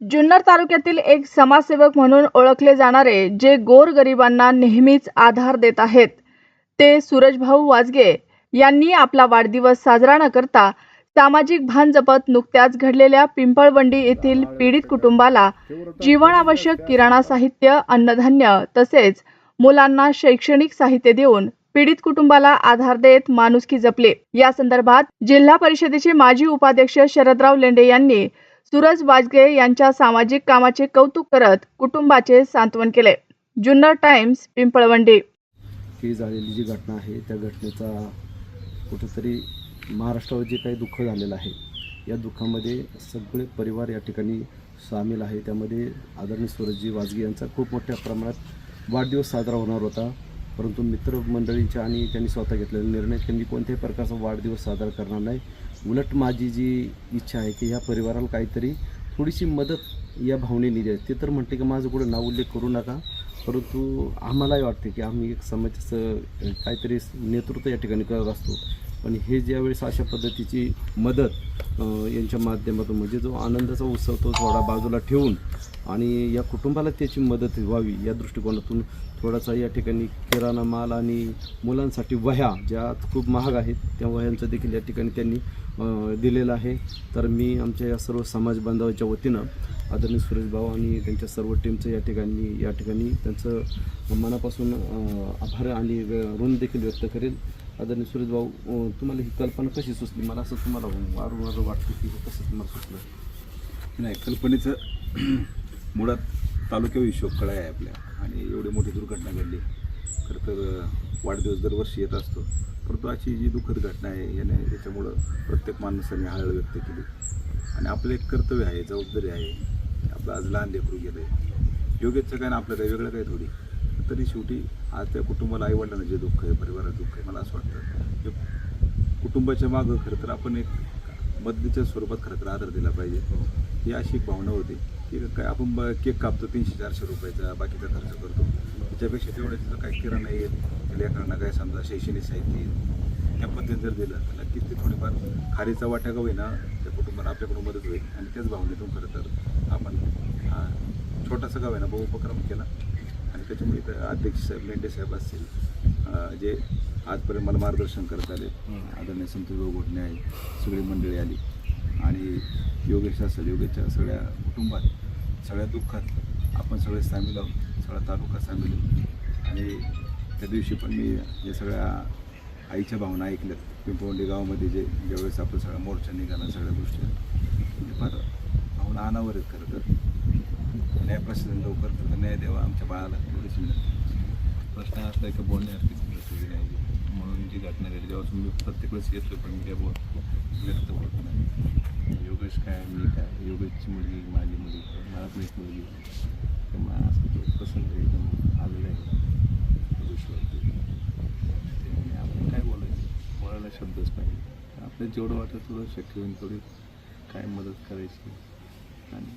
जुन्नर तालुक्यातील एक समाजसेवक म्हणून ओळखले जाणारे जे गोरगरिबांना नेहमीच आधार देत आहेत ते सूरजभाऊ वाजगे यांनी आपला वाढदिवस साजरा न करता सामाजिक भान जपत नुकत्याच घडलेल्या पिंपळवंडी येथील पीडित कुटुंबाला जीवनावश्यक किराणा साहित्य, अन्नधान्य तसेच मुलांना शैक्षणिक साहित्य देऊन पीडित कुटुंबाला आधार देत माणुसकी जपले। या संदर्भात जिल्हा परिषदेचे माजी उपाध्यक्ष शरदराव लेंडे यांनी सूरज वाजगे यांच्या सामाजिक कामाचे कौतुक करत कुटुंबाचे सांत्वन केले। जुन्नर टाइम्स, पिंपळवंडी। ही झालेली जी घटना आहे त्या घटनेचा कुठेतरी महाराष्ट्रावर जे काही दुःख झालेलं आहे या दुःखामध्ये सगळे परिवार या ठिकाणी सामील आहे। त्यामध्ये आदरणीय सूरजजी वाजगे यांचा खूप मोठ्या प्रमाणात वाढदिवस साजरा होणार होता, परंतु मित्रमंडळींच्या आणि त्यांनी स्वतः घेतलेला निर्णय त्यांनी कोणत्याही प्रकारचा वाढदिवस साजरा करणार नाही। उलट माझी जी इच्छा आहे की ह्या परिवाराला काहीतरी थोडीशी मदत या भावनेने द्यावी। ते तर म्हणते की माझं कुठं नाव उल्लेख करू नका, परंतु आम्हालाही वाटते की आम्ही एक समाजाचं काहीतरी नेतृत्व या ठिकाणी करत असतो, पण हे ज्यावेळेस अशा पद्धतीची मदत यांच्या माध्यमातून म्हणजे जो आनंदाचा उत्सव तो थोडा बाजूला ठेवून आणि या कुटुंबाला त्याची मदत व्हावी या दृष्टिकोनातून थोडासा या ठिकाणी किराणा माल आणि मुलांसाठी वह्या ज्या खूप महाग आहेत त्या वह्यांचं देखील या ठिकाणी त्यांनी दिलेलं आहे। तर मी आमच्या या सर्व समाज बांधवाच्या वतीनं आदरणीय सुरेशभाऊ आणि त्यांच्या सर्व टीमचं या ठिकाणी त्यांचं मनापासून आभार आणि ऋण देखील व्यक्त करेल। आदरणीय सुरेशभाऊ, तुम्हाला ही कल्पना कशी सुचली? मला असं तुम्हाला वारंवार वाटतं की कसं तुम्हाला सुचलं? नाही, कल्पनेचं मुळात तालुक्यावर हिशोब कळा आहे आपल्या, आणि एवढी मोठी दुर्घटना घडली। खरं तर वाढदिवस दरवर्षी येत असतो, परंतु अशी जी दुःखद घटना आहे याच्यामुळं प्रत्येक माणसाने हळहळ व्यक्त केली आणि आपलं एक कर्तव्य आहे, जबाबदारी आहे। आपलं आज लहान लेकरू गेलं आहे, योग्यचं काय ना आपलं काही वेगळं काही थोडी, तरी शेवटी आज त्या कुटुंबाला आईवडिलांना जे दुःख आहे, परिवारात दुःख आहे, मला असं वाटतं की कुटुंबाच्या मागं खरं तर आपण एक मदतीच्या स्वरूपात खरं तर आदर दिला पाहिजे। ही अशी एक भावना होती की काय आपण केक कापतो 300-400 रुपयाचा, बाकीचा खर्च करतो, त्याच्यापेक्षा तेवढ्याचं काही किराणा येईल लेकरांना काय समजा शैक्षणिक साहित्य येईल त्या पद्धतीने जर दिलं तर नक्कीच ते थोडीफार खारीचा वाटा का होईना त्या कुटुंबाला आपल्याकडून मदत होईल। आणि त्याच भावनेतून खरं तर आपण छोटासा का होईना उपक्रम केला आणि त्याच्यामुळे इथं अध्यक्ष साहेब लेंडे साहेब असतील जे आजपर्यंत मला मार्गदर्शन करत आले, आदरणीय संतोषभाऊ घोटणे आहे, सगळी मंडळी आली आणि योगेश असेल, योगेशच्या सगळ्या कुटुंबात सगळ्या दुःखात आपण सगळे सामील आहोत, सगळा तालुका सामील आहोत। आणि त्या दिवशी पण मी या सगळ्या आईच्या भावना ऐकल्यात। पिंपळवंडी गावामध्ये ज्यावेळेस आपलं सगळा मोर्चा निघाला, सगळ्या गोष्टी म्हणजे फार भावना अनावर आहेत। खरं तर न्यायप्रशासन लवकर तर न्याय द्यावा आमच्या बाळाला, एवढीच विनंती। प्रश्न असला की बोलण्यासारखी परिस्थिती नाही, म्हणून जी घटना घडली तेव्हा मी प्रत्येक वेळेस येतो, पण मी काय व्यक्त होत नाही। योगेश काय, मी काय, योगेशची मुलगी, माझी मुलगी, मला पण एक मुलगी, तर मला असं तो प्रसंग एकदम आलेला आहे योगेशवरती। त्यामुळे आपण काय बोलायला शब्दच पाहिजे। आपल्याला जेवढं वाटतं तेवढं शक्य होईल तेवढी काय मदत करायची आणि